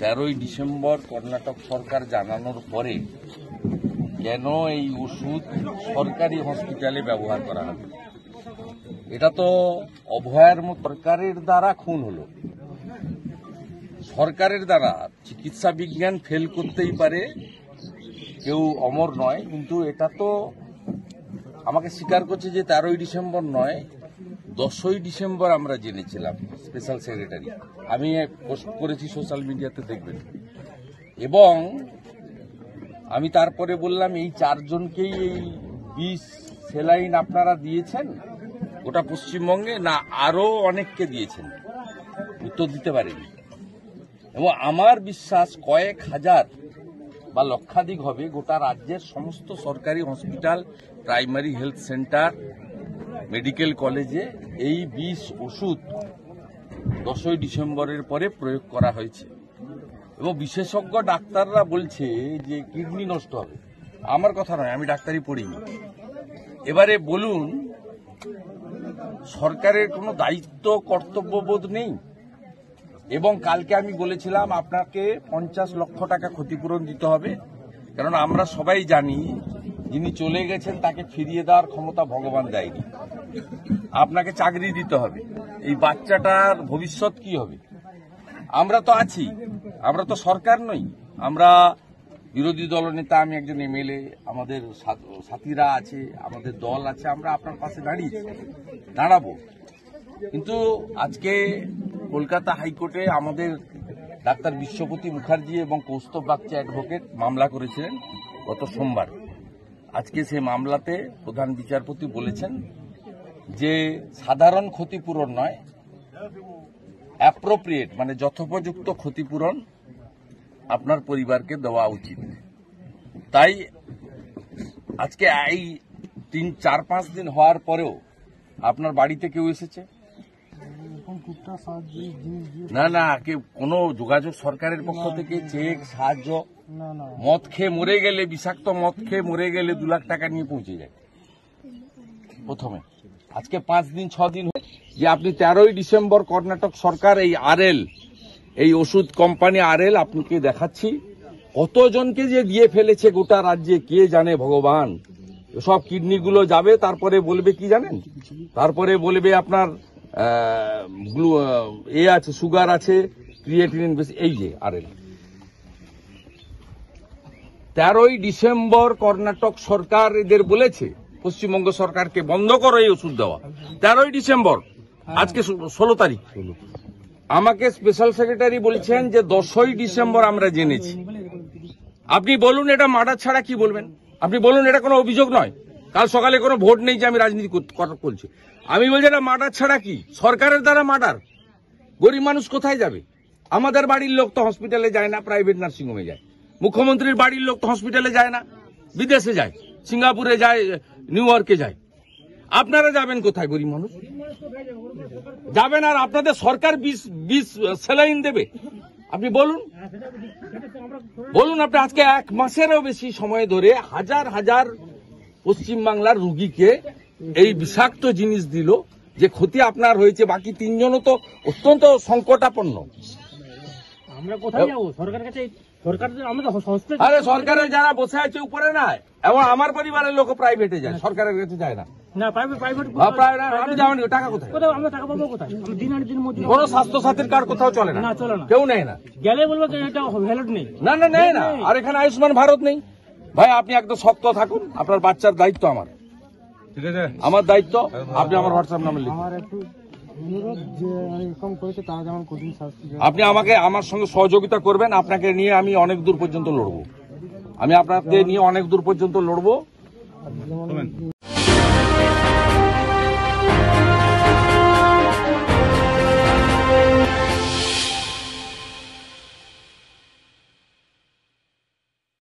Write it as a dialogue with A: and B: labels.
A: 13ই December Karnataka সরকার জানানোর পরে কেন এই ওষুধ সরকারি হসপিটালে ব্যবহার করা হবে? এটা তো অভয়ার মতো সরকারের দ্বারা খুন হলো। সরকারের দ্বারা চিকিৎসা বিজ্ঞান ফেল করতেই পারে, কেউ অমর নয়, কিন্তু এটা তো আমাকে স্বীকার করছে যে 13ই ডিসেম্বর নয়, 10ই ডিসেম্বর আমরা জেনেছিলাম। স্পেশাল সেক্রেটারি আমি পোস্ট করেছি সোশ্যাল মিডিয়াতে, দেখবেন। এবং আমি তারপরে বললাম এই 4 জনকেই এই 20 সেলাইন আপনারা দিয়েছেন গোটা পশ্চিমবঙ্গে, না আরো অনেককে দিয়েছেন? উত্তর দিতে পারেনি। এবং আমার বিশ্বাস কয়েক হাজার বা লক্ষাধিক হবে গোটা রাজ্যের সমস্ত সরকারি hospital, primary health centre, medical কলেজে এই 20 ওষুধ 10ই ডিসেম্বরের পরে প্রয়োগ করা হয়েছে। এবং বিশেষজ্ঞ ডাক্তাররা বলছে যে কিডনি নষ্ট হবে। আমার কথা নয়, আমি ডাক্তারি পড়িনি। এবারে বলুন, সরকারের কোনো দায়িত্ব কর্তব্যবোধ নেই? এবং কালকে আমি বলেছিলাম আপনাকে 50 লক্ষ টাকা ক্ষতিপূরণ দিতে হবে, কারণ আমরা সবাই জানি যিনি চলে গেছেন তাকে ফিরিয়ে দেওয়ার ক্ষমতা ভগবান দেয়নি। আপনাকে চাকরি দিতে হবে। এই বাচ্চাটার ভবিষ্যৎ কি হবে? আমরা তো আছি, আমরা তো সরকার নই, আমরা বিরোধী দলনেতা, আমি একজন এমএলএ, আমাদের সাথীরা আছে, আমাদের দল আছে, আমরা আপনার পাশে দাঁড়াবো। কিন্তু আজকে কলকাতা হাইকোর্টে আমাদের ডাক্তার বিশ্বপতি মুখার্জি এবং কৌস্তব বাগচি অ্যাডভোকেট মামলা করেছিলেন গত সোমবার। আজকে সেই মামলাতে প্রধান বিচারপতি বলেছেন যে সাধারণ ক্ষতিপূরণ নয়, অ্যাপ্রোপ্রিয়েট মানে যথোপযুক্ত ক্ষতিপূরণ আপনার পরিবারকে দেওয়া উচিত। তাই আজকে এই 3-4-5 দিন হওয়ার পরেও আপনার বাড়িতে কেউ এসেছে? না না, কেউ কোনো যোগাযোগ সরকারের পক্ষ থেকে চেক সাহায্য? মদ খেয়ে মরে গেলে, বিষাক্ত মদ খেয়ে মরে গেলে 2 লাখ টাকা নিয়ে পৌঁছে যায় প্রথমে। আজকে 5 দিন 6 দিন যে আপনি 13ই ডিসেম্বর কর্ণাটক সরকার এই আরএল, এই ওষুধ কোম্পানি আরএল, আপনাকে দেখাচ্ছি কতজনকে যে দিয়ে ফেলেছে গোটা রাজ্যে কে জানে ভগবান। সব কিডনিগুলো যাবে, তারপরে বলবে কি জানেন? তারপরে বলবে আপনার আছে, সুগার আছে, ক্রিয়েটিনিন বেশি। এই যে আরএল 13ই ডিসেম্বর কর্ণাটক সরকার এদের বলেছে পশ্চিমবঙ্গ সরকারকে বন্ধ করো এই ওষুধ দেওয়া। 13ই ডিসেম্বর, আজকে 16 তারিখ। আমাকে স্পেশাল সেক্রেটারি বলছেন যে 10ই ডিসেম্বর আমরা জেনেছি। আপনি বলুন এটা মার্ডার ছাড়া কি বলবেন? আপনি বলুন এটা কোনো অভিযোগ নয়। কাল সকালে কোনো ভোট নেই যে আমি রাজনীতি করছি। আমি বলছি এটা মার্ডার ছাড়া কি? সরকারের দ্বারা মার্ডার। গরিব মানুষ কোথায় যাবে? আমাদের বাড়ির লোক তো হসপিটালে যায় না, প্রাইভেট নার্সিংহোমে যায়। মুখ্যমন্ত্রীর বাড়ির লোক তো হসপিটালে যায় না, বিদেশে যায়, সিঙ্গাপুরে যায়, নিউ ইয়র্কে যায়। আপনারা যাবেন কোথায়? গরিব মানুষ যাবেন, আর আপনাদের সরকার 20 সেলাইন দেবে? আপনি বলুন, আপনি আজকে 1 মাসেরও বেশি সময় ধরে হাজার হাজার পশ্চিমবাংলার রুগীকে এই বিষাক্ত জিনিস দিল, যে ক্ষতি আপনার হয়েছে। বাকি 3 জনও তো অত্যন্ত সংকটাপন্ন।
B: আমরা কোথায় যাবো? সরকারের কাছে?
A: আরে সরকারের যারা বসে আছে উপরে না, এবং আমার পরিবারের লোক প্রাইভেটে যায়, সরকারের কাছে যায় না। আপনি যাবেন, টাকা কোথায়?
B: আমরা টাকা পাবো কোথায়?
A: কোন স্বাস্থ্য সাথীর কার্ড কোথাও চলে না,
B: চলে না,
A: কেউ নেয় না।
B: গেলে বলবো এটা ভ্যালিড নেই।
A: না না, নেয় না। আর এখানে আয়ুষ্মান ভারত নেই। ভাই আপনি একদম শক্ত থাকুন, আপনার বাচ্চার দায়িত্ব আমার, ঠিক আছে? আমার দায়িত্ব। আপনি আমার হোয়াটসঅ্যাপ নাম্বার লিখুন। আপনি আমাকে আমার সঙ্গে সহযোগিতা করবেন। আপনাকে নিয়ে আমি অনেক দূর পর্যন্ত লড়বো। আমি আপনাকে নিয়ে অনেক দূর পর্যন্ত লড়বো।